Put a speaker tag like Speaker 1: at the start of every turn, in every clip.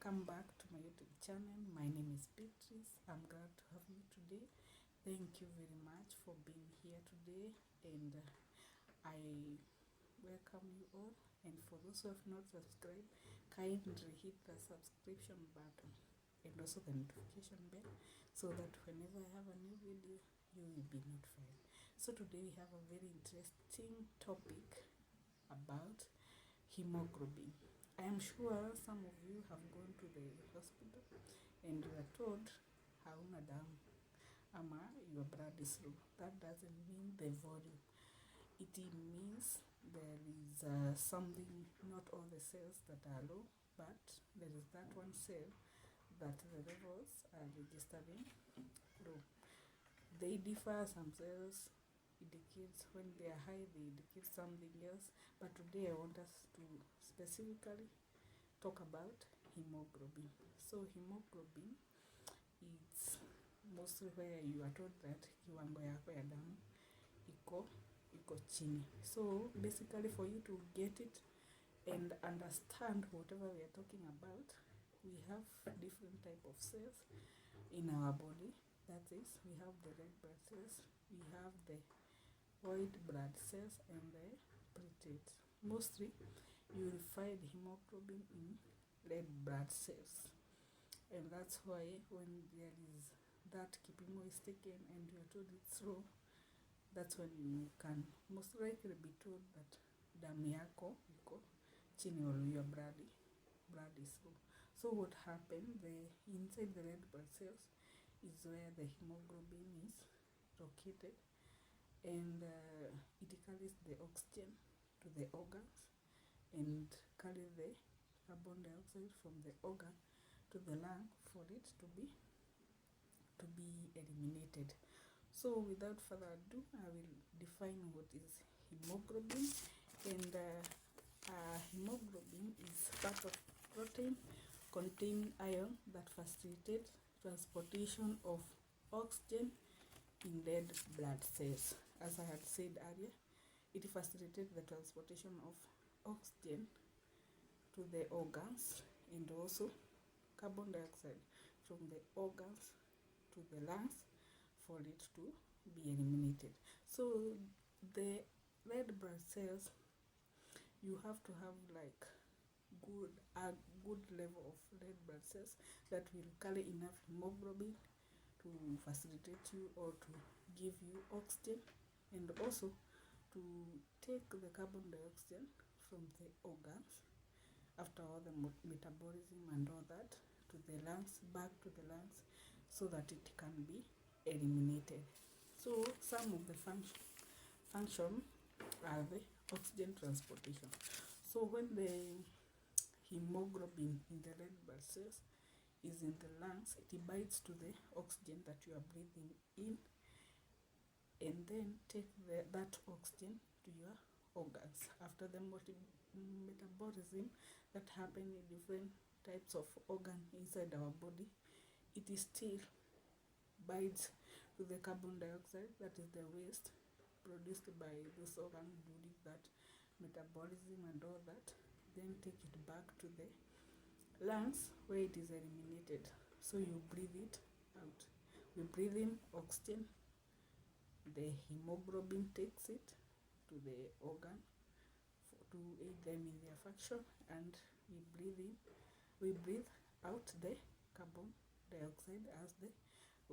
Speaker 1: welcome back to my YouTube channel. My name is Beatrice. I'm glad to have you today. Thank you very much for being here today, and I welcome you all. And for those who have not subscribed, kindly hit the subscription button and also the notification bell so that whenever I have a new video, you will be notified. So today we have a very interesting topic about hemoglobin. I am sure some of you have gone to the hospital and you are told hauna damu ama your blood is low. That doesn't mean the volume. It means there is something, not all the cells that are low, but there is that one cell that the levels are registering low. They differ. Some cells indicates when they are high, they indicate something else, but today I want us to specifically talk about hemoglobin. So hemoglobin is mostly where you are told that kiwango yako ya damu iko chini. So basically, for you to get it and understand whatever we are talking about, we have different type of cells in our body. That is, we have the red blood cells, we have the white blood cells, and the platelets. Mostly you will find hemoglobin in red blood cells, and that's why when there is that kipimo is taken and you are told it's low, that's when you can most likely be told that damu yako iko chini or your blood is low. So what happened, the inside the red blood cells is where the hemoglobin is located, and it carries the oxygen to the organs and carry the carbon dioxide from the organ to the lung for it to be eliminated. So without further ado, I will define what is hemoglobin. And hemoglobin is part of protein containing iron that facilitates transportation of oxygen in red blood cells. As I had said earlier, it facilitates the transportation of oxygen to the organs and also carbon dioxide from the organs to the lungs for it to be eliminated. So the red blood cells, you have to have like a good level of red blood cells that will carry enough hemoglobin to facilitate you or to give you oxygen, and also to take the carbon dioxide from the organs after all the metabolism and all that to the lungs, back to the lungs, so that it can be eliminated. So some of the function are the oxygen transportation. So when the hemoglobin in the red blood cells is in the lungs, it binds to the oxygen that you are breathing in, and then take that oxygen to your organs. After the metabolism that happen in different types of organ inside our body, it is still binds to the carbon dioxide, that is the waste produced by those organs during that metabolism and all that, then take it back to the lungs where it is eliminated. So you breathe it out. We breathe in oxygen, the hemoglobin takes it to the organ to aid them in their function, and we breathe out the carbon dioxide as the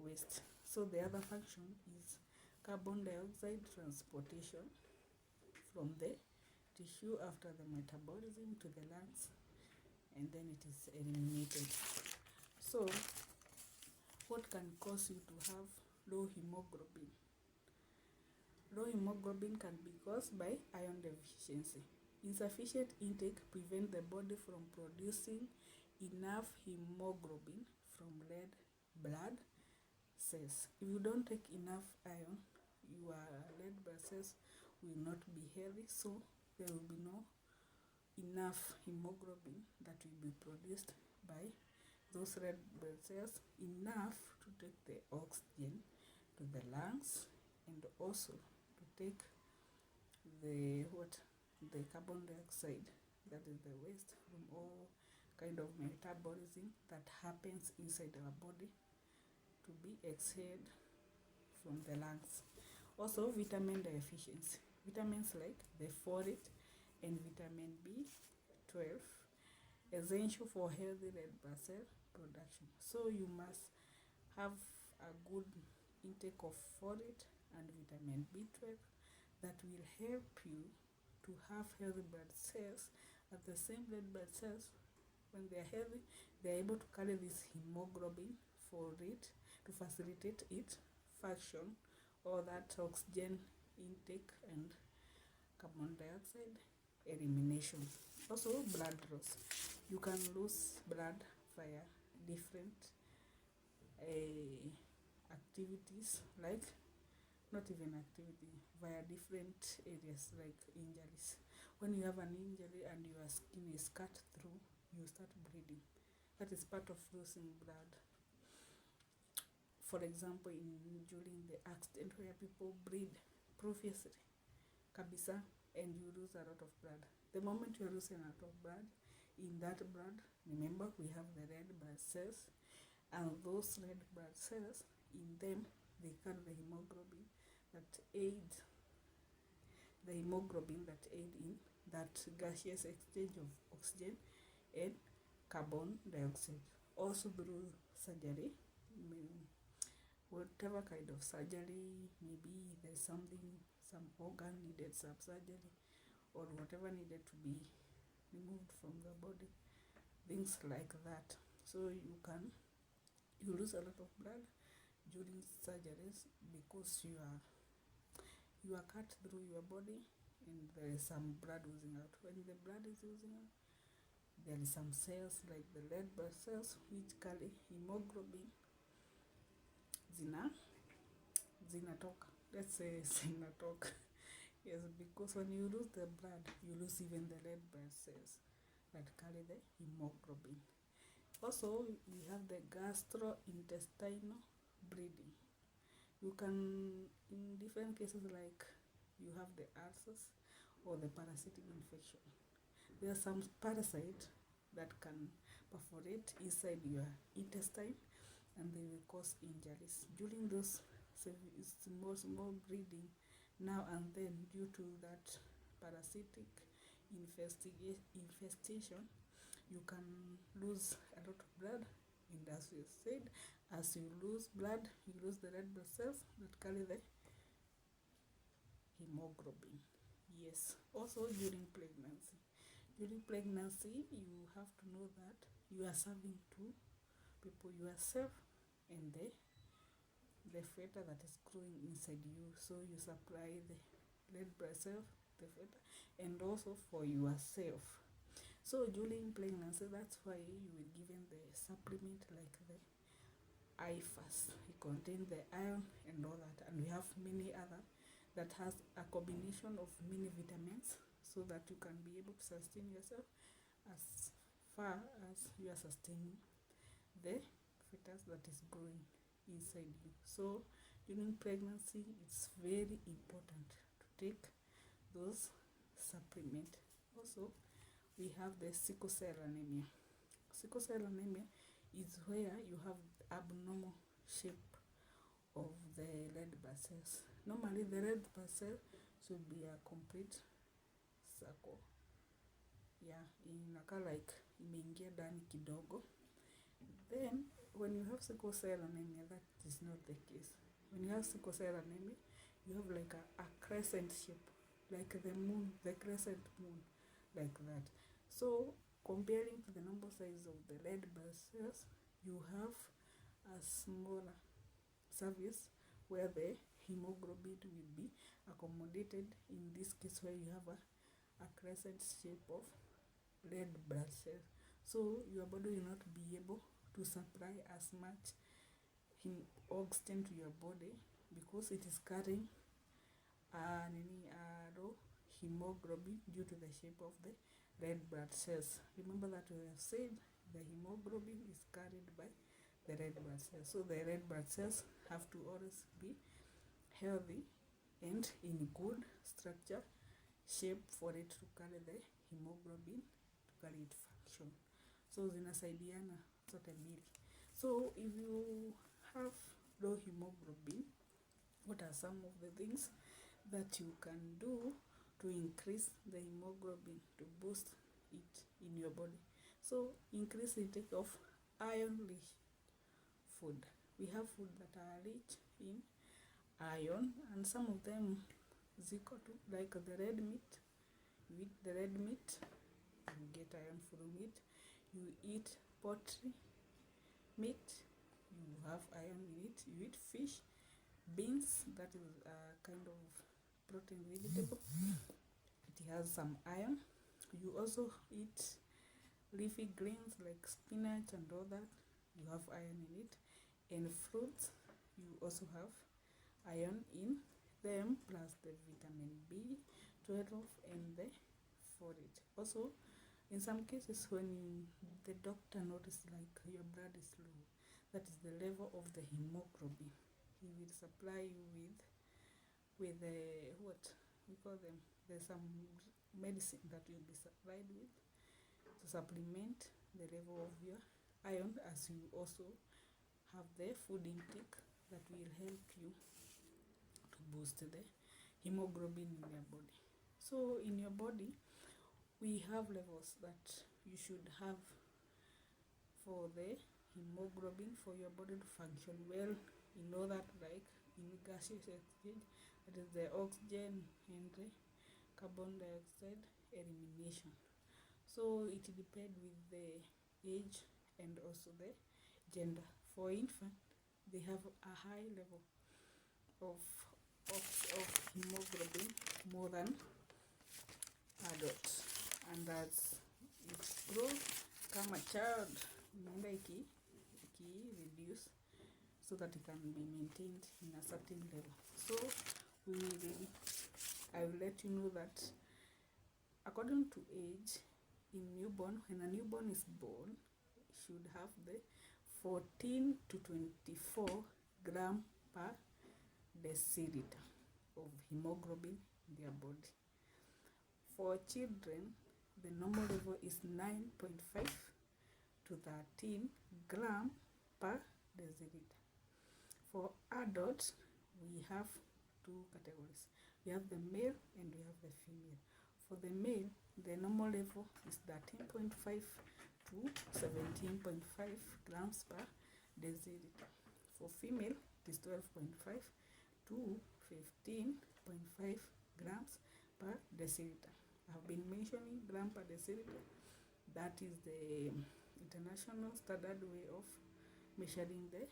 Speaker 1: waste. So the other function is carbon dioxide transportation from the tissue after the metabolism to the lungs, and then it is eliminated. So what can cause you to have low hemoglobin? Low hemoglobin can be caused by iron deficiency. Insufficient intake prevents the body from producing enough hemoglobin from red blood cells. If you don't take enough iron, your red blood cells will not be healthy, so there will be no enough hemoglobin that will be produced by those red blood cells, enough to take the oxygen to the lungs and also to take the carbon dioxide, that is the waste from all kind of metabolism that happens inside our body to be exhaled from the lungs. Also, vitamin deficiency. Vitamins like the folate and vitamin B12 essential for healthy red blood cell production. So you must have a good intake of folate and vitamin B12 that will help you to have healthy blood cells. At the same red blood cells, when they are healthy, they are able to carry this hemoglobin for it to facilitate its function, or that oxygen intake and carbon dioxide elimination. Also, blood loss. You can lose blood via different activities, like not even activity, via different areas like injuries. When you have an injury and your skin is cut through, you start bleeding. That is part of losing blood. For example, during the accident where people bleed profusely, kabisa, and you lose a lot of blood. The moment you're losing a lot of blood, in that blood, remember, we have the red blood cells, and those red blood cells, in them, they carry the hemoglobin that aid in that gaseous exchange of oxygen and carbon dioxide. Also, through surgery, whatever kind of surgery, maybe there's some organ needed some surgery, or whatever needed to be removed from the body, things like that. So you lose a lot of blood during surgeries because you are cut through your body and there is some blood oozing out. When the blood is oozing out, there is some cells like the red blood cells which carry hemoglobin zinatoka. Let's say zinatoka. Yes, because when you lose the blood, you lose even the red blood cells that carry the hemoglobin. Also, we have the gastrointestinal bleeding. You can, in different cases, like you have the ulcers or the parasitic infection. There are some parasites that can perforate inside your intestine and they will cause injuries. During those small bleeding now and then due to that parasitic infestation, you can lose a lot of blood. And as we said, as you lose blood, you lose the red blood cells that carry the hemoglobin. Yes. Also, during pregnancy. During pregnancy, you have to know that you are serving two people, yourself and the feta that is growing inside you. So you supply the red blood cells, the feta, and also for yourself. So during pregnancy, that's why you will given the supplement like the IFAS. It contains the iron and all that, and we have many other that has a combination of many vitamins so that you can be able to sustain yourself as far as you are sustaining the fetus that is growing inside you. So during pregnancy, it's very important to take those supplements. Also, we have the sickle cell anemia. Sickle cell anemia is where you have abnormal shape of the red blood cells. Normally, the red blood cell should be a complete circle. Yeah, inakaa like imeingia ndani kidogo. Then, when you have sickle cell anemia, that is not the case. When you have sickle cell anemia, you have like a crescent shape, like the moon, the crescent moon, like that. So, comparing to the normal size of the red blood cells, you have a smaller surface where the hemoglobin will be accommodated. In this case, where you have a crescent shape of red blood cells. So your body will not be able to supply as much oxygen to your body because it is carrying low hemoglobin due to the shape of the red blood cells. Remember that we have said the hemoglobin is carried by the red blood cells. So the red blood cells have to always be healthy and in good structure shape for it to carry the hemoglobin, to carry it function. so zinasaidiana zote mbili. So if you have low hemoglobin, what are some of the things that you can do to increase the hemoglobin, to boost it in your body? So increase intake of iron rich food. We have food that are rich in iron, and some of them is equal to, like the red meat. You eat the red meat, you get iron from it. You eat poultry meat, you have iron in it. You eat fish, beans, that is a kind of protein vegetable, it has some iron. You also eat leafy greens like spinach and all that, you have iron in it. And fruits, you also have iron in them, plus the vitamin B12 and the folate. Also, in some cases, when the doctor notices like your blood is low, that is the level of the hemoglobin, he will supply you with what we call them, there's some medicine that you'll be supplied with to supplement the level of your iron, as you also have the food intake that will help you to boost the hemoglobin in your body. So in your body, we have levels that you should have for the hemoglobin, for your body to function well. You know that, like in gaseous exchange, that is the oxygen and the carbon dioxide elimination. So it depends with the age and also the gender. For infant, they have a high level of hemoglobin more than adults, and as it grows, kama child inaenda reduce so that it can be maintained in a certain level. So I will let you know that according to age, in newborn, when a newborn is born, should have the 14 to 24 gram per deciliter of hemoglobin in their body. For children, the normal level is 9.5 to 13 gram per deciliter. For adults, we have two categories. We have the male and we have the female. For the male, the normal level is 13.5 to 17.5 grams per deciliter. For female, it is 12.5 to 15.5 grams per deciliter. I've been mentioning gram per deciliter. That is the international standard way of measuring the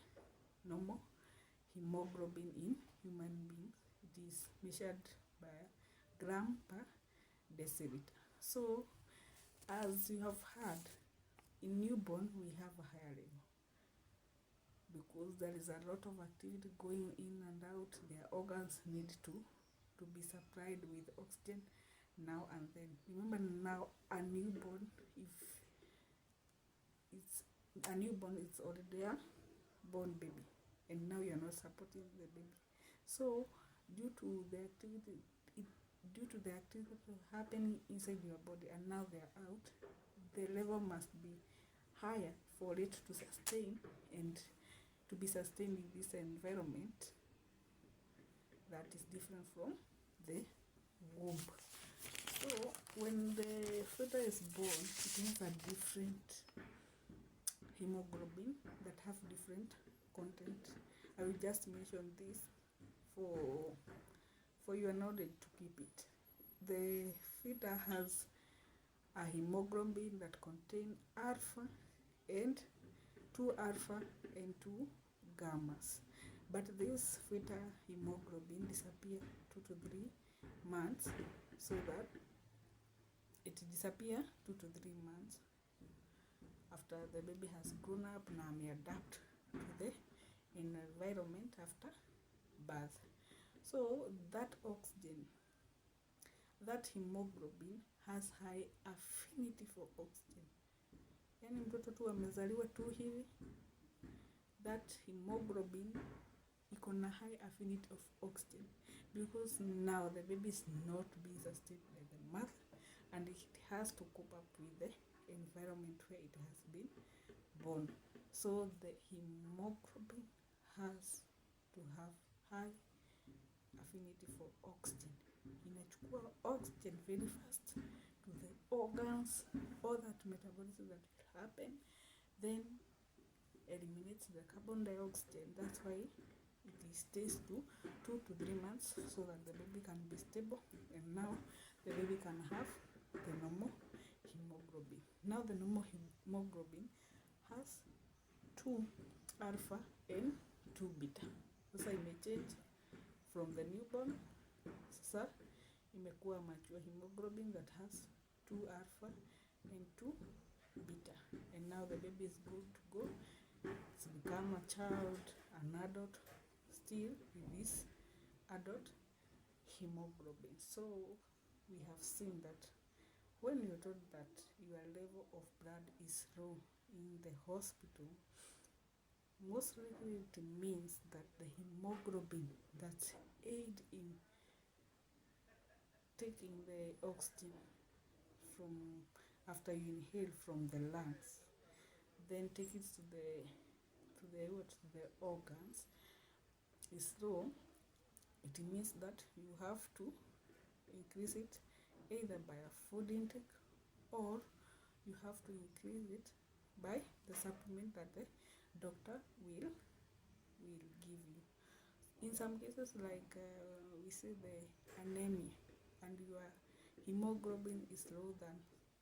Speaker 1: normal hemoglobin in human beings. It is measured by gram per deciliter. So, as you have heard, in newborn we have a higher level because there is a lot of activity going in and out. Their organs need to be supplied with oxygen now and then. Remember, now a newborn, if it's a newborn, it's already a born baby, and now you're not supporting the baby. So due to the activity happening inside your body, and now they're out, the level must be higher for it to sustain and to be sustained in this environment that is different from the womb. So when the fetus is born, it has a different hemoglobin that have different content. I will just mention this for your knowledge to keep it. The fetus has a hemoglobin that contain alpha and 2 alpha and 2 gammas. But this fetal hemoglobin disappear 2 to 3 months, so that it disappear 2 to 3 months after the baby has grown up and may adapt to the environment after birth. So that oxygen, that hemoglobin has high affinity for oxygen. Yani mtoto tu amezaliwa tu hivi, that hemoglobin iko na high affinity of oxygen, because now the baby is not being sustained by the mother and it has to cope up with the environment where it has been born. So the hemoglobin has to have high affinity for oxygen. Inachukua oxygen very fast to the organs, all that metabolism that will happen, then eliminates the carbon dioxide. That's why it stays to 2 to 3 months, so that the baby can be stable, and now the baby can have the normal hemoglobin. Now the normal hemoglobin has 2 alpha and 2 beta. Sasa imechange from the newborn, sasa imekuwa mature hemoglobin that has 2 alpha and 2 beta, and now the baby is good to go. It's become a child, an adult, still with this adult hemoglobin. So we have seen that when you're told that your level of blood is low in the hospital, most likely it means that the hemoglobin that aid in taking the oxygen from after you inhale from the lungs, then take it to the organs is low. It means that you have to increase it either by a food intake, or you have to increase it by the supplement that the doctor will give you. In some cases, like we say the anemia, and your hemoglobin is lower than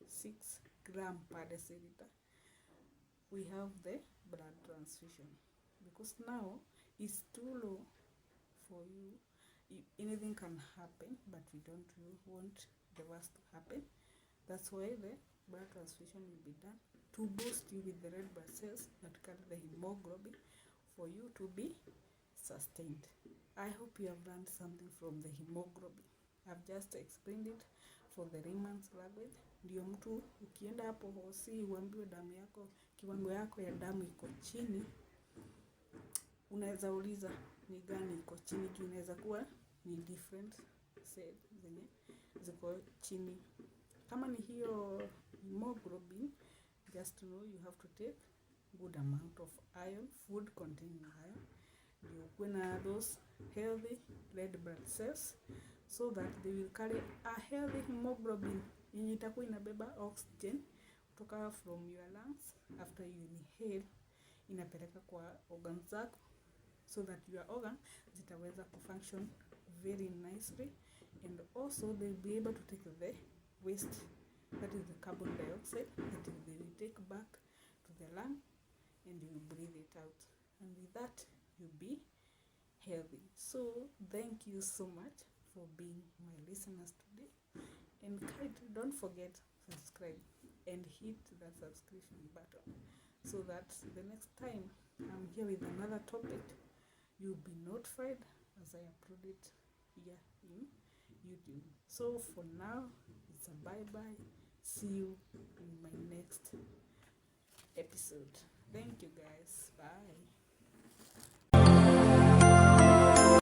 Speaker 1: 6 grams per deciliter, we have the blood transfusion, because now it's too low for you. Anything can happen, but we don't want the worst to happen. That's why the blood transfusion will be done to boost you with the red blood cells that carry the hemoglobin for you to be sustained. I hope you have learned something from the hemoglobin. I've just explained it for the layman's language. Ndio mtu ukienda hapo hosi uambiwe damu yako, kiwango yako ya damu iko chini, unaweza uliza ni gani iko chini, juu inaweza kuwa ni different cells zenye ziko chini. Kama ni hiyo hemoglobin, just to know you have to take good amount of iron, food containing iron, ndio kuwe na those healthy red blood cells, so that they will carry a healthy hemoglobin yenye itakuwa inabeba oxygen kutoka from your lungs after you inhale, inapeleka kwa organs zako, so that your organ zitaweza kufunction very nicely, and also they will be able to take the waste, that is the carbon dioxide, that they will take back to the lung, and you will breathe it out, and with that you'll be healthy. So thank you so much for being my listeners today, and don't forget subscribe and hit that subscription button, so that the next time I'm here with another topic, you'll be notified as I upload it here in YouTube. So for now, it's a bye-bye. See you in my next episode. Thank you guys. Bye.